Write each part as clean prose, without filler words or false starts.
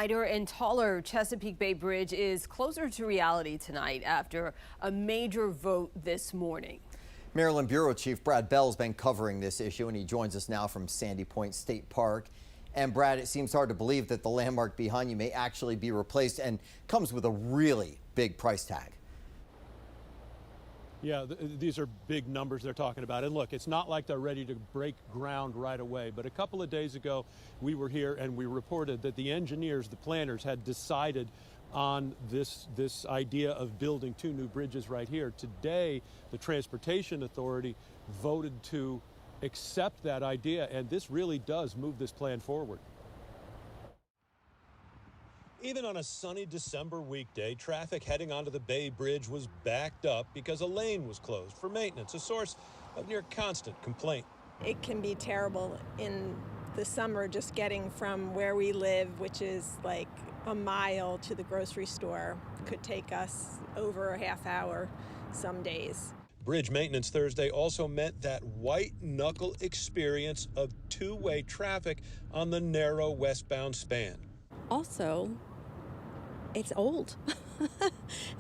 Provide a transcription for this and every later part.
wider and taller Chesapeake Bay Bridge is closer to reality tonight after a major vote this morning. Maryland Bureau Chief Brad Bell's been covering this issue, and he joins us now from Sandy Point State Park. And Brad, it seems hard to believe that the landmark behind you may actually be replaced and comes with a really big price tag. Yeah, these are big numbers they're talking about. And look, it's not like they're ready to break ground right away. But a couple of days ago, we were here and we reported that the engineers, the planners, had decided on this idea of building two new bridges right here. Today, the Transportation Authority voted to accept that idea, and this really does move this plan forward. Even on a sunny December weekday, traffic heading onto the Bay Bridge was backed up because a lane was closed for maintenance, a source of near constant complaint. It can be terrible in the summer just getting from where we live, which is like a mile, to the grocery store. Could take us over a half hour some days. Bridge maintenance Thursday also meant that white-knuckle experience of two-way traffic on the narrow westbound span. Also, it's old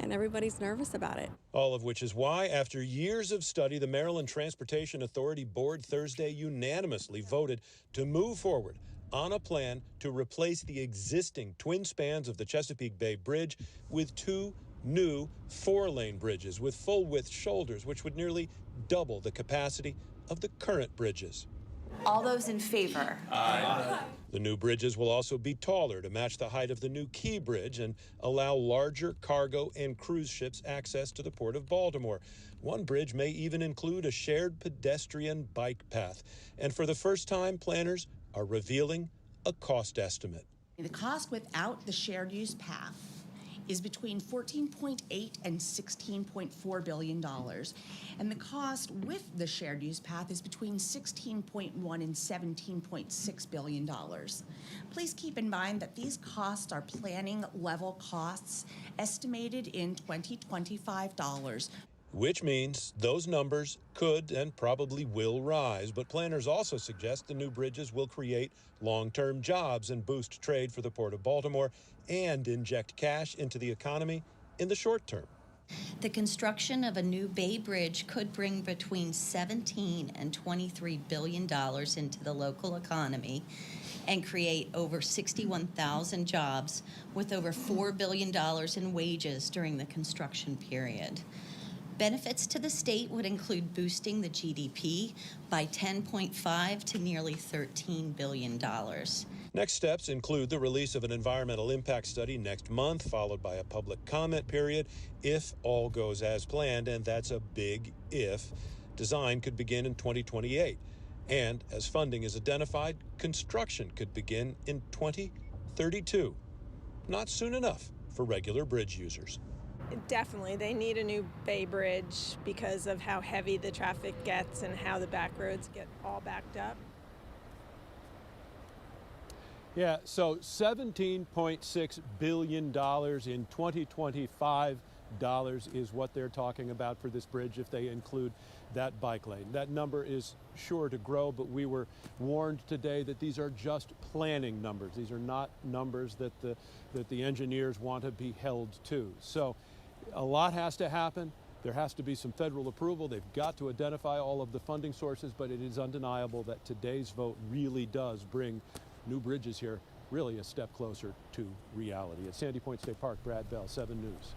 and everybody's nervous about it. All of which is why, after years of study, the Maryland Transportation Authority Board Thursday unanimously voted to move forward on a plan to replace the existing twin spans of the Chesapeake Bay Bridge with two new four-lane bridges with full-width shoulders, which would nearly double the capacity of the current bridges. All those in favor? Aye. The new bridges will also be taller to match the height of the new Key Bridge and allow larger cargo and cruise ships access to the Port of Baltimore. One bridge may even include a shared pedestrian bike path. And for the first time, planners are revealing a cost estimate. The cost without the shared use path is between $14.8 and $16.4 billion. And the cost with the shared use path is between $16.1 and $17.6 billion. Please keep in mind that these costs are planning level costs estimated in 2025 dollars. Which means those numbers could and probably will rise. But planners also suggest the new bridges will create long-term jobs and boost trade for the Port of Baltimore and inject cash into the economy in the short term. The construction of a new Bay Bridge could bring between $17 and $23 billion into the local economy and create over 61,000 jobs with over $4 billion in wages during the construction period. Benefits to the state would include boosting the GDP by 10.5 to nearly $13 billion. Next steps include the release of an environmental impact study next month, followed by a public comment period if all goes as planned, and that's a big if. Design could begin in 2028. And as funding is identified, construction could begin in 2032. Not soon enough for regular bridge users. Definitely, they need a new Bay Bridge because of how heavy the traffic gets and how the back roads get all backed up. Yeah, so $17.6 billion in 2025 is what they're talking about for this bridge if they include that bike lane. That number is sure to grow, but we were warned today that these are just planning numbers. These are not numbers that the engineers want to be held to. So a lot has to happen. There has to be some federal approval. They've got to identify all of the funding sources, but it is undeniable that today's vote really does bring new bridges here really a step closer to reality. At Sandy Point State Park, Brad Bell, 7 News.